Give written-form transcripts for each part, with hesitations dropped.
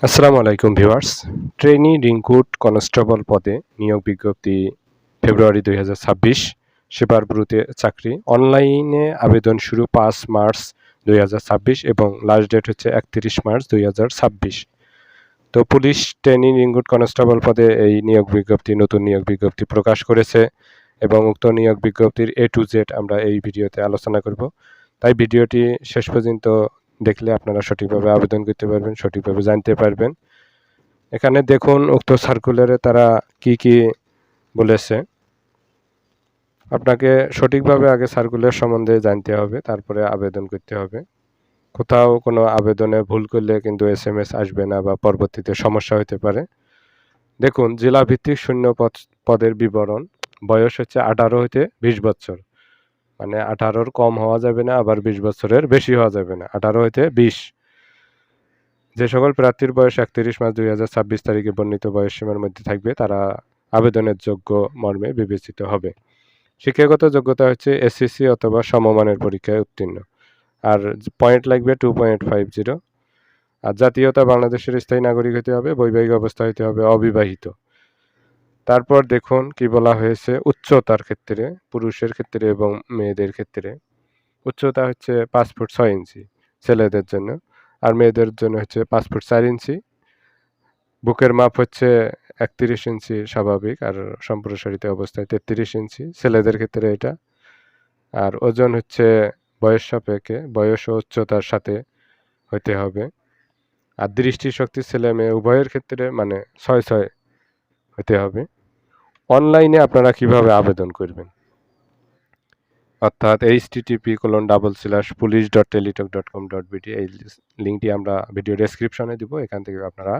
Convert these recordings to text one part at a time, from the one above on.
আসসালামু আলাইকুম viewers. Trainee recruit constable পদে নিয়োগ বিজ্ঞপ্তি ফেব্রুয়ারি ২০২৬ সেবারপুরুতে চাকরি। অনলাইনে আবেদন শুরু ৫ মার্চ ২০২৬ এবং লাস্ট ডেট হচ্ছে ৩১ মার্চ ২০২৬। তো পুলিশ ট্রেনি রিক্রুট কনস্টেবল পদে এই নতুন নিয়োগ বিজ্ঞপ্তি প্রকাশ করেছে এবং উক্ত নিয়োগ বিজ্ঞপ্তির A to Z আমরা এই ভিডিওতে আলোচনা করব। তাই ভিডিওটি শেষ পর্যন্ত দেখলে আপনারা সঠিকভাবে আবেদন করতে পারবেন, সঠিকভাবে জানতে পারবেন। এখানে দেখুন উক্ত সার্কুলারে তারা কি বলেছে। আপনাকে সঠিকভাবে আগে সার্কুলার সম্বন্ধে জানতে হবে, তারপরে আবেদন করতে হবে। কোথাও কোনো আবেদনে ভুল করলে কিন্তু SMS আসবে না বা পরবর্তীতে সমস্যা হতে পারে। দেখুন জেলাভিত্তিক শূন্য পদের বিবরণ। বয়স হচ্ছে 18 হইতে 20 বছর। মানে 18-র কম হওয়া যাবে না, আবার 20 বছরের বেশি হওয়া যাবে না। 18 হইতে 20। যে সকল প্রার্থীর বয়স ৩১ মার্চ ২০২৬ তারিখে বর্ণিত বয়সসীমার মধ্যে থাকবে তারা আবেদনের যোগ্য মর্মে বিবেচিত হবে। শিক্ষাগত যোগ্যতা হচ্ছে SSC অথবা সমমানের পরীক্ষায় উত্তীর্ণ। আর পয়েন্ট লাগবে 2.50। আর জাতীয়তা বাংলাদেশের স্থায়ী নাগরিক হতে হবে, বৈবাহিক অবস্থা হতে হবে অবিবাহিত। তারপর দেখুন কি বলা হয়েছে উচ্চতার ক্ষেত্রে, পুরুষের ক্ষেত্রে এবং মেয়েদের ক্ষেত্রে। উচ্চতা হচ্ছে 5 ফুট 6 ইঞ্চি ছেলেদের জন্য, আর মেয়েদের জন্য হচ্ছে 5 ফুট 4 ইঞ্চি। বুকের মাপ হচ্ছে 31 ইঞ্চি স্বাভাবিক, আর সম্প্রসারিত অবস্থায় 33 ইঞ্চি ছেলেদের ক্ষেত্রে এটা। আর ওজন হচ্ছে বয়স সাপেক্ষে, বয়স ও উচ্চতার সাথে হতে হবে। আর দৃষ্টিশক্তি ছেলে মেয়ে উভয়ের ক্ষেত্রে মানে 6-6 হতে হবে। অনলাইনে আপনারা কিভাবে আবেদন করবেন? অর্থাৎ http://police.teletalk.com.bt এই লিঙ্কটি আমরা ভিডিও ডেসক্রিপশনে দিব। এখান থেকে আপনারা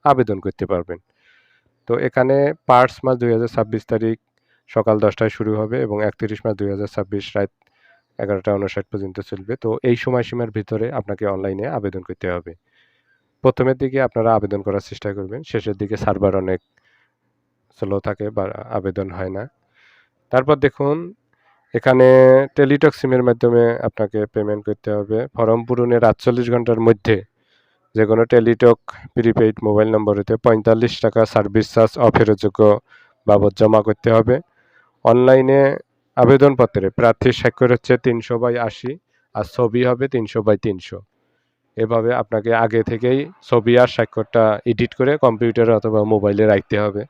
আবেদন করতে পারবেন। তো এখানে ৫ মার্চ ২০২৬ তারিখ সকাল ১০টায় শুরু হবে এবং ৩১ মার্চ ২০২৬ রাত ১১টা ৫৯ পর্যন্ত চলবে। তো এই সময়সীমার ভিতরে আপনাকে অনলাইনে আবেদন করতে হবে। প্রথমের দিকে আপনারা আবেদন করার চেষ্টা করবেন। শেষের দিকে সার্ভার অনেক স্লো থাকে বা আবেদন হয় না। তারপর দেখুন এখানে টেলিটক সিমের মাধ্যমে আপনাকে পেমেন্ট করতে হবে। ফর্ম পূরণের ৪৮ ঘন্টার মধ্যে যেকোনো টেলিটক প্রিপেইড মোবাইল নম্বর হতে ৳৪৫ সার্ভিস চার্জ অফেরতযোগ্য বাবদ জমা করতে হবে। অনলাইনে আবেদনপত্রে প্রার্থীর স্বাক্ষর হচ্ছে ৩০০/৮০ আর ছবি হবে ৩০০/৩০০। এভাবে আপনাকে আগে থেকেই ছবি আর স্বাক্ষরটা এডিট করে কম্পিউটারে অথবা মোবাইলে রাখতে হবে।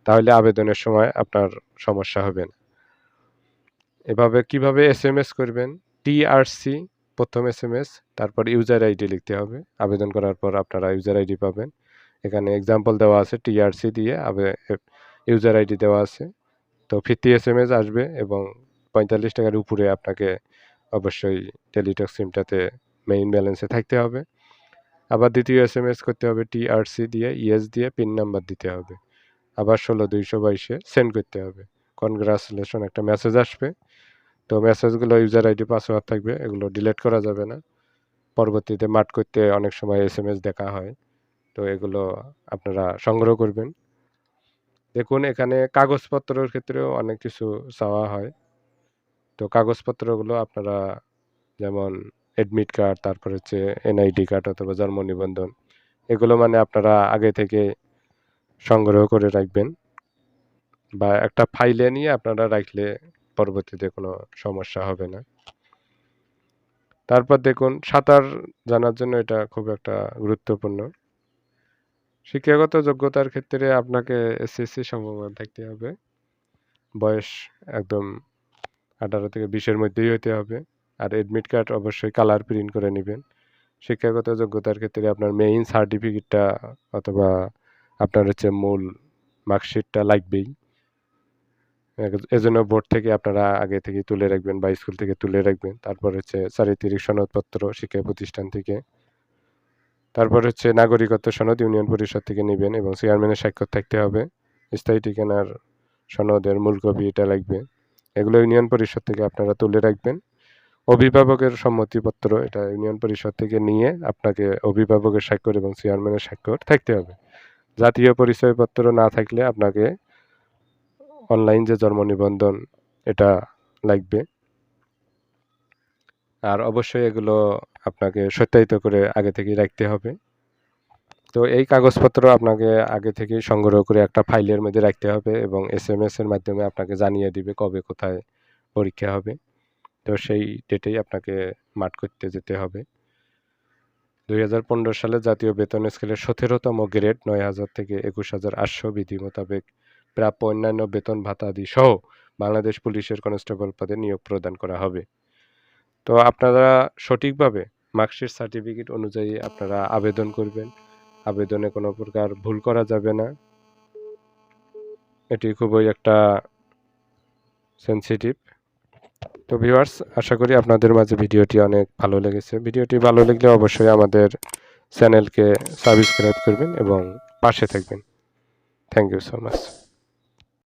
তাহলে আবেদনের সময় আপনার সমস্যা হবে না। এভাবে কিভাবে SMS করবেন? TRC প্রথম SMS, তারপর ইউজার আইডি লিখতে হবে। আবেদন করার পর আপনারা ইউজার আইডি পাবেন। এখানে এক্সাম্পল দেওয়া আছে TRC দিয়ে ইউজার আইডি দেওয়া আছে। তো ফিরতি SMS আসবে এবং ৳৪৫ র উপরে আপনাকে অবশ্যই টেলিটক সিমটাতে মেইন ব্যালেন্সে থাকতে হবে। আবার দ্বিতীয় SMS করতে হবে TRC দিয়ে, ইয়েস দিয়ে পিন নাম্বার দিতে হবে। আবার ১৬/২২২ সেন্ড করতে হবে। কনগ্রাচুলেশন একটা মেসেজ আসবে। তো মেসেজগুলো ইউজার আইডি পাসওয়ার্ড থাকবে, এগুলো ডিলিট করা যাবে না। পরবর্তীতে মাঠ করতে অনেক সময় SMS দেখা হয়। তো এগুলো আপনারা সংগ্রহ করবেন। দেখুন এখানে কাগজপত্রের ক্ষেত্রেও অনেক কিছু চাওয়া হয়। তো কাগজপত্রগুলো আপনারা যেমন অ্যাডমিট কার্ড, তারপর হচ্ছে NID কার্ড অথবা জন্ম নিবন্ধন, এগুলো মানে আপনারা আগে থেকে সংগ্রহ করে রাখবেন বা একটা ফাইলে নিয়ে আপনারা রাখলে পরবর্তীতে কোনো সমস্যা হবে না। তারপর দেখুন সাঁতার জানার জন্য এটা খুব একটা গুরুত্বপূর্ণ। শিক্ষাগত যোগ্যতার ক্ষেত্রে আপনাকে SSC সমমান থাকতে হবে। বয়স একদম 18 থেকে 20 এর মধ্যেই হতে হবে। আর অ্যাডমিট কার্ড অবশ্যই কালার প্রিন্ট করে নিবেন। শিক্ষাগত যোগ্যতার ক্ষেত্রে আপনার মেইন সার্টিফিকেটটা অথবা আপনার হচ্ছে মূল মার্কশিটটা লাগবেই। এজন্য বোর্ড থেকে আপনারা আগে থেকে তুলে রাখবেন বা স্কুল থেকে তুলে রাখবেন। তারপর হচ্ছে চারিত্রিক সনদপত্র শিক্ষা প্রতিষ্ঠান থেকে। তারপর হচ্ছে নাগরিকত্ব সনদ ইউনিয়ন পরিষদ থেকে নিবেন এবং চেয়ারম্যানের স্বাক্ষর থাকতে হবে। স্থায়ী ঠিকানার সনদের মূল কপি এটা লাগবে। এগুলো ইউনিয়ন পরিষদ থেকে আপনারা তুলে রাখবেন। অভিভাবকের সম্মতিপত্র এটা ইউনিয়ন পরিষদ থেকে নিয়ে আপনাকে অভিভাবকের স্বাক্ষর এবং চেয়ারম্যানের স্বাক্ষর থাকতে হবে। জাতীয় পরিচয়পত্র না থাকলে আপনাকে অনলাইন যে জন্ম নিবন্ধন এটা লাগবে। আর অবশ্যই এগুলো আপনাকে সত্যায়িত করে আগে থেকেই রাখতে হবে। তো এই কাগজপত্র আপনাকে আগে থেকেই সংগ্রহ করে একটা ফাইলের মধ্যে রাখতে হবে এবং SMS এর মাধ্যমে আপনাকে জানিয়ে দিবে কবে কোথায় পরীক্ষা হবে। তো সেই ডেটেই আপনাকে মাঠ করতে যেতে হবে। 2015 সালে জাতীয় বেতন স্কেলের 17তম গ্রেড 9,000 থেকে 21,800 বিধি মোতাবেক প্রাপ্য অন্যান্য বেতন ভাতাদি সহ বাংলাদেশ পুলিশের কনস্টেবল পদে নিয়োগ প্রদান করা হবে। তো আপনারা সঠিকভাবে মার্কশিট সার্টিফিকেট অনুযায়ী আপনারা আবেদন করবেন। আবেদনে কোনো প্রকার ভুল করা যাবে না। এটি খুবই একটা সেনসিটিভ। তো ভিউয়ার্স, আশা করি আপনাদের মাঝে ভিডিওটি অনেক ভালো লেগেছে। ভিডিওটি ভালো লাগলে অবশ্যই আমাদের চ্যানেলকে সাবস্ক্রাইব করবেন এবং পাশে থাকবেন। Thank you so much.